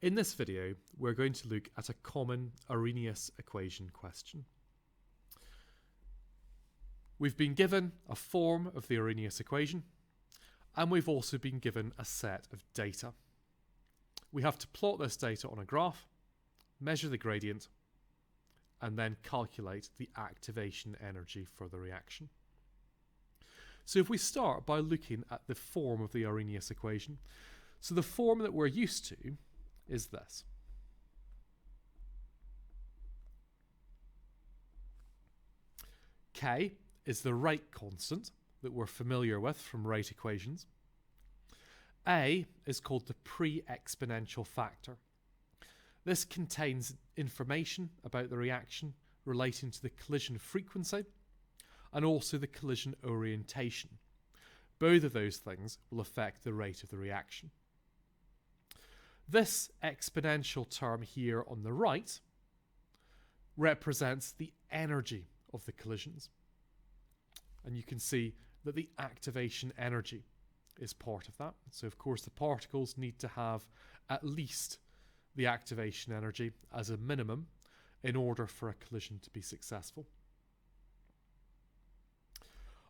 In this video, we're going to look at a common Arrhenius equation question. We've been given a form of the Arrhenius equation, and we've also been given a set of data. We have to plot this data on a graph, measure the gradient, and then calculate the activation energy for the reaction. So if we start by looking at the form of the Arrhenius equation, so the form that we're used to is this. K is the rate constant that we're familiar with from rate equations. A is called the pre-exponential factor. This contains information about the reaction relating to the collision frequency and also the collision orientation. Both of those things will affect the rate of the reaction. This exponential term here on the right represents the energy of the collisions. And you can see that the activation energy is part of that. So of course the particles need to have at least the activation energy as a minimum in order for a collision to be successful.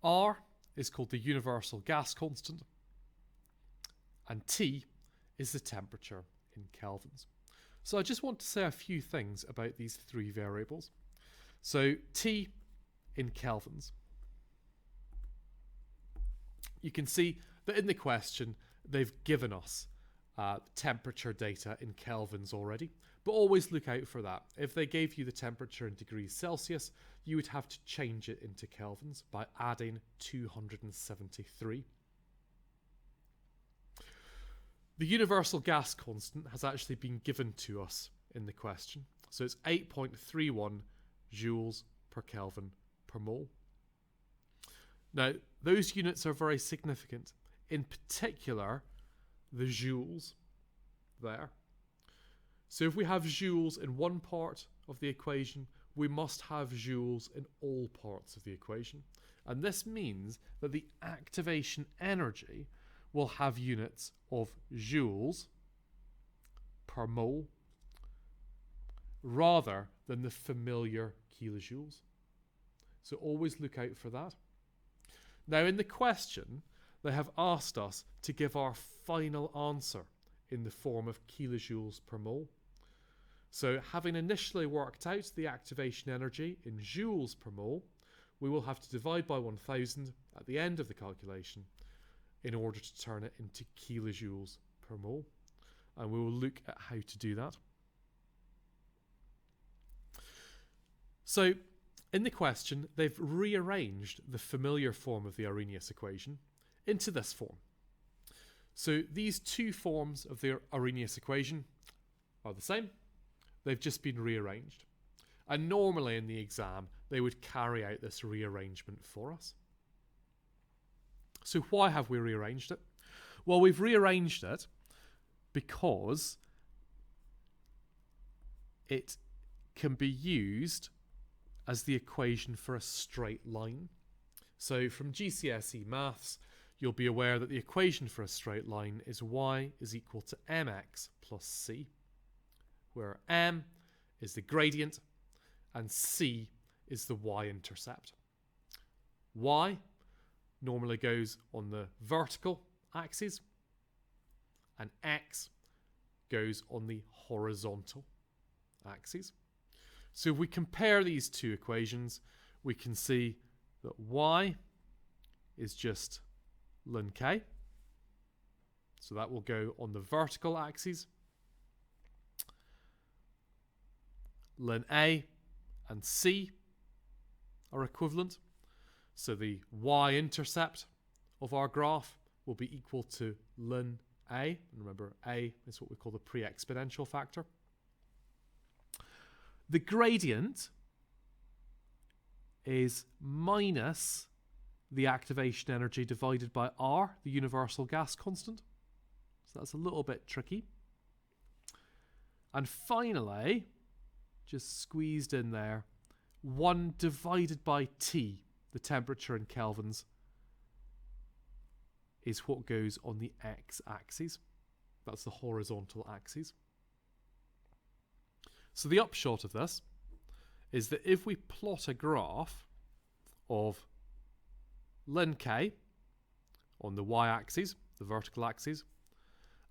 R is called the universal gas constant, and T is the temperature in kelvins. So I just want to say a few things about these three variables. So T in kelvins. You can see that in the question they've given us temperature data in kelvins already, but always look out for that. If they gave you the temperature in degrees Celsius, you would have to change it into kelvins by adding 273. The universal gas constant has actually been given to us in the question. So it's 8.31 joules per Kelvin per mole. Now, those units are very significant. In particular, the joules there. So if we have joules in one part of the equation, we must have joules in all parts of the equation. And this means that the activation energy will have units of joules per mole rather than the familiar kilojoules. So always look out for that. Now in the question, they have asked us to give our final answer in the form of kilojoules per mole. So having initially worked out the activation energy in joules per mole, we will have to divide by 1000 at the end of the calculation in order to turn it into kilojoules per mole. And we will look at how to do that. So in the question, they've rearranged the familiar form of the Arrhenius equation into this form. So these two forms of the Arrhenius equation are the same. They've just been rearranged. And normally in the exam, they would carry out this rearrangement for us. So why have we rearranged it? Well, we've rearranged it because it can be used as the equation for a straight line. So from GCSE maths, you'll be aware that the equation for a straight line is y is equal to mx plus c, where m is the gradient and c is the y-intercept. Y normally goes on the vertical axis and x goes on the horizontal axis. So if we compare these two equations, we can see that y is just ln k. So that will go on the vertical axis. Ln a and c are equivalent. So the y-intercept of our graph will be equal to ln a. And remember, a is what we call the pre-exponential factor. The gradient is minus the activation energy divided by R, the universal gas constant. So that's a little bit tricky. And finally, just squeezed in there, 1 divided by T, the temperature in kelvins, is what goes on the x-axis. That's the horizontal axis. So the upshot of this is that if we plot a graph of ln k on the y-axis, the vertical axis,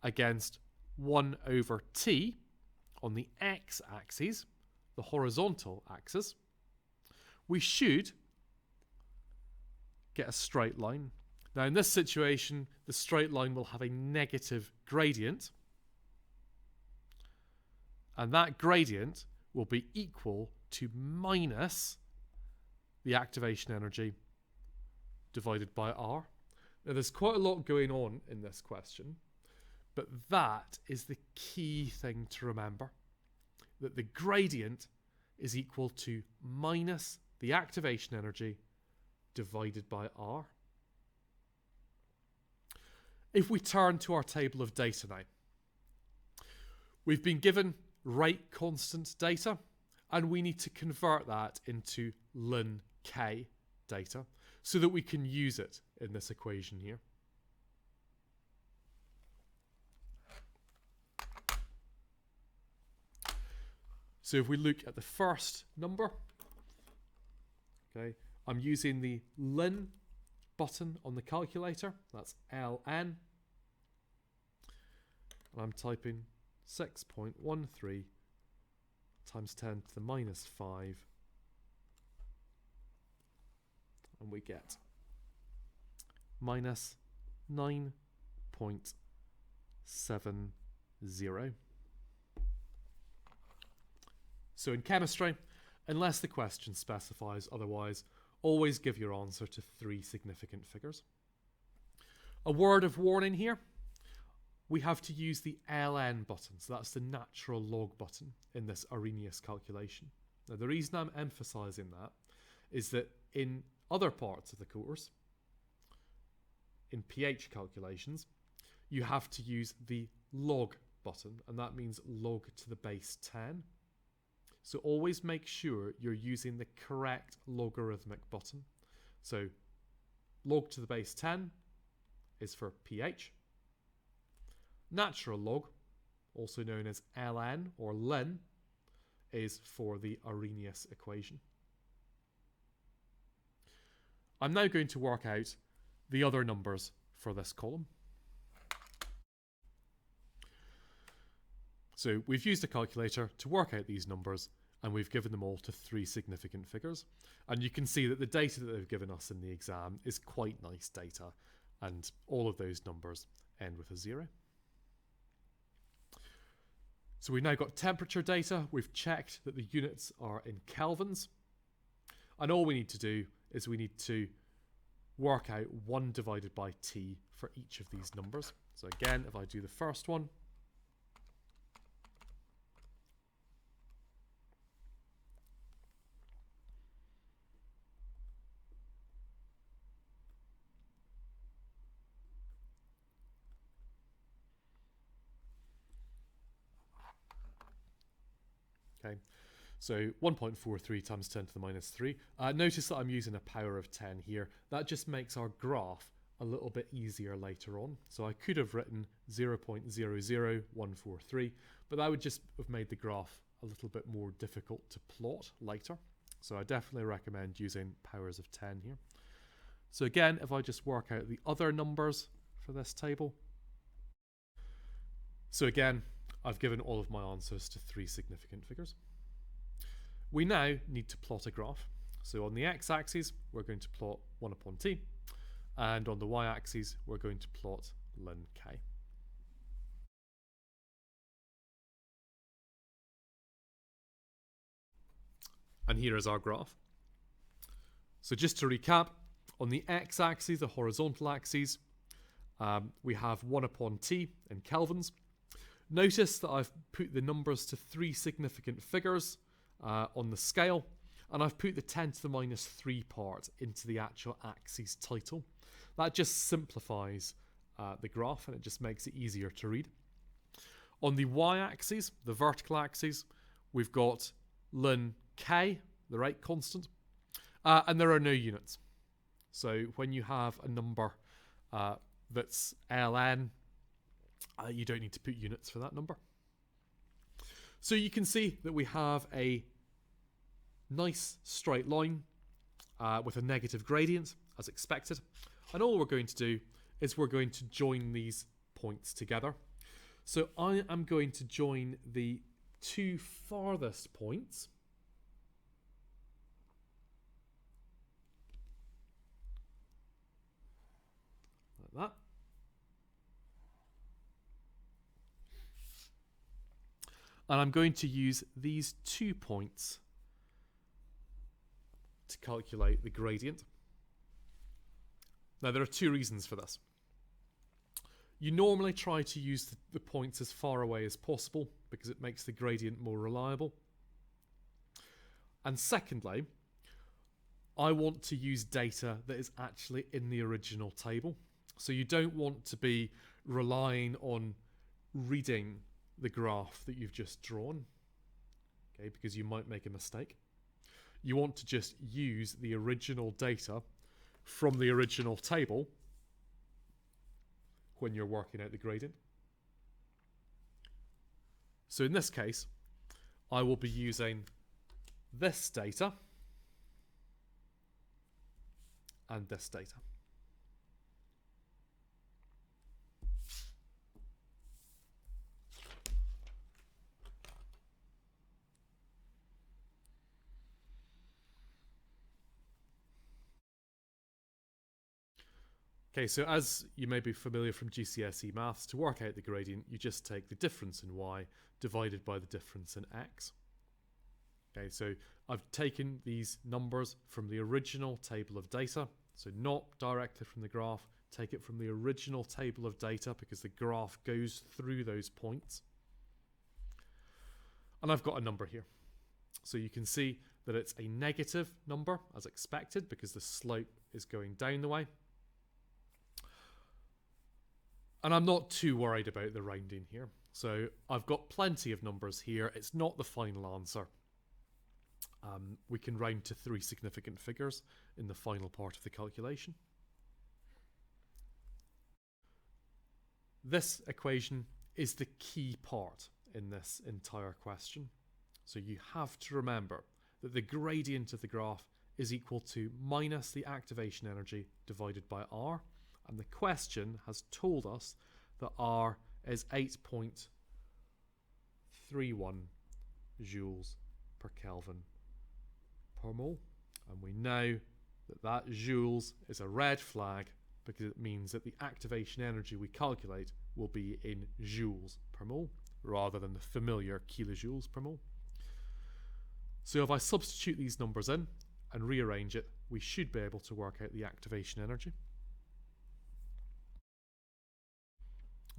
against 1 over t on the x-axis, the horizontal axis, we should get a straight line. Now in this situation, the straight line will have a negative gradient, and that gradient will be equal to minus the activation energy divided by r. Now there's quite a lot going on in this question, but that is the key thing to remember, that the gradient is equal to minus the activation energy divided by r. If we turn to our table of data now, we've been given rate constant data, and we need to convert that into ln k data so that we can use it in this equation here. So if we look at the first number, okay, I'm using the ln button on the calculator, that's ln, and I'm typing 6.13 times 10 to the minus 5, and we get minus 9.70. So in chemistry, unless the question specifies otherwise, always give your answer to 3 significant figures. A word of warning here, we have to use the ln button, so that's the natural log button in this Arrhenius calculation. Now the reason I'm emphasising that is that in other parts of the course, in pH calculations, you have to use the log button, and that means log to the base 10. So always make sure you're using the correct logarithmic button. So log to the base 10 is for pH. Natural log, also known as ln or ln, is for the Arrhenius equation. I'm now going to work out the other numbers for this column. So we've used a calculator to work out these numbers, and we've given them all to 3 significant figures. And you can see that the data that they've given us in the exam is quite nice data, and all of those numbers end with a 0. So we've now got temperature data. We've checked that the units are in kelvins. And all we need to do is we need to work out 1 divided by T for each of these numbers. So again, if I do the first one, okay, so 1.43 times 10 to the minus 3. Notice that I'm using a power of 10 here. That just makes our graph a little bit easier later on. So I could have written 0.00143, but that would just have made the graph a little bit more difficult to plot later. So I definitely recommend using powers of 10 here. So again, if I just work out the other numbers for this table. So again, I've given all of my answers to 3 significant figures. We now need to plot a graph. So on the x-axis, we're going to plot 1 upon t, and on the y-axis, we're going to plot ln k. And here is our graph. So just to recap, on the x-axis, the horizontal axis, we have 1 upon t in kelvins. Notice that I've put the numbers to 3 significant figures on the scale, and I've put the 10 to the minus 3 part into the actual axis title. That just simplifies the graph, and it just makes it easier to read. On the y-axis, the vertical axis, we've got ln k, the rate constant, and there are no units. So when you have a number that's ln, you don't need to put units for that number. So you can see that we have a nice straight line with a negative gradient as expected. And all we're going to do is we're going to join these points together. So I am going to join the two farthest points. Like that. And I'm going to use these 2 points to calculate the gradient. Now, there are 2 reasons for this. You normally try to use the points as far away as possible because it makes the gradient more reliable. And secondly, I want to use data that is actually in the original table. So you don't want to be relying on reading the graph that you've just drawn, okay, because you might make a mistake. You want to just use the original data from the original table when you're working out the gradient. So in this case, I will be using this data and this data. Okay, so as you may be familiar from GCSE maths, to work out the gradient, you just take the difference in y divided by the difference in x. Okay, so I've taken these numbers from the original table of data, so not directly from the graph, take it from the original table of data because the graph goes through those points. And I've got a number here. So you can see that it's a negative number as expected because the slope is going down the way. And I'm not too worried about the rounding here. So I've got plenty of numbers here. It's not the final answer. We can round to 3 significant figures in the final part of the calculation. This equation is the key part in this entire question. So you have to remember that the gradient of the graph is equal to minus the activation energy divided by R. And the question has told us that R is 8.31 joules per Kelvin per mole. And we know that that joules is a red flag because it means that the activation energy we calculate will be in joules per mole rather than the familiar kilojoules per mole. So if I substitute these numbers in and rearrange it, we should be able to work out the activation energy.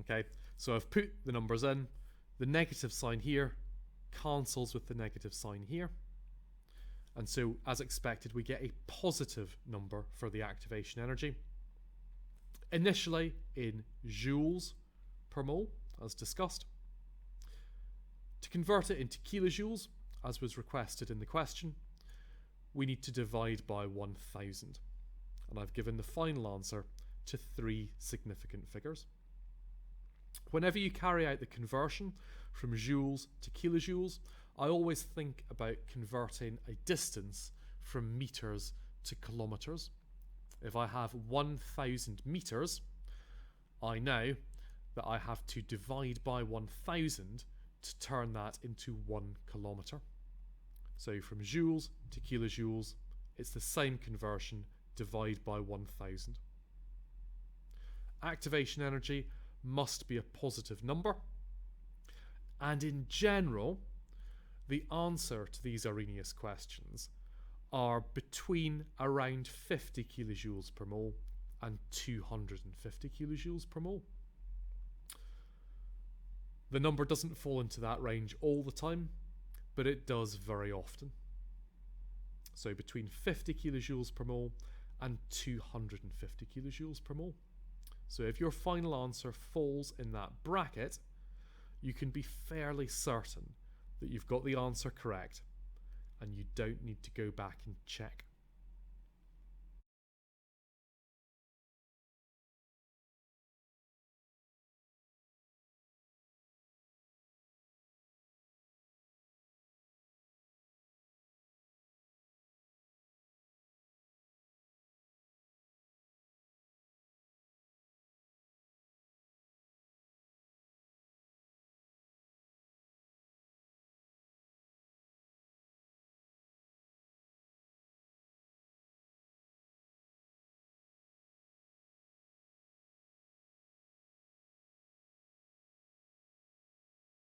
Okay, so I've put the numbers in. The negative sign here cancels with the negative sign here. And so, as expected, we get a positive number for the activation energy. Initially in joules per mole, as discussed. To convert it into kilojoules, as was requested in the question, we need to divide by 1000. And I've given the final answer to 3 significant figures. Whenever you carry out the conversion from joules to kilojoules, I always think about converting a distance from meters to kilometers. If I have 1000 meters, I know that I have to divide by 1000 to turn that into 1 kilometer. So from joules to kilojoules, it's the same conversion, divide by 1000. Activation energy must be a positive number. And in general, the answer to these Arrhenius questions are between around 50 kilojoules per mole and 250 kilojoules per mole. The number doesn't fall into that range all the time, but it does very often. So between 50 kilojoules per mole and 250 kilojoules per mole. So if your final answer falls in that bracket, you can be fairly certain that you've got the answer correct and you don't need to go back and check.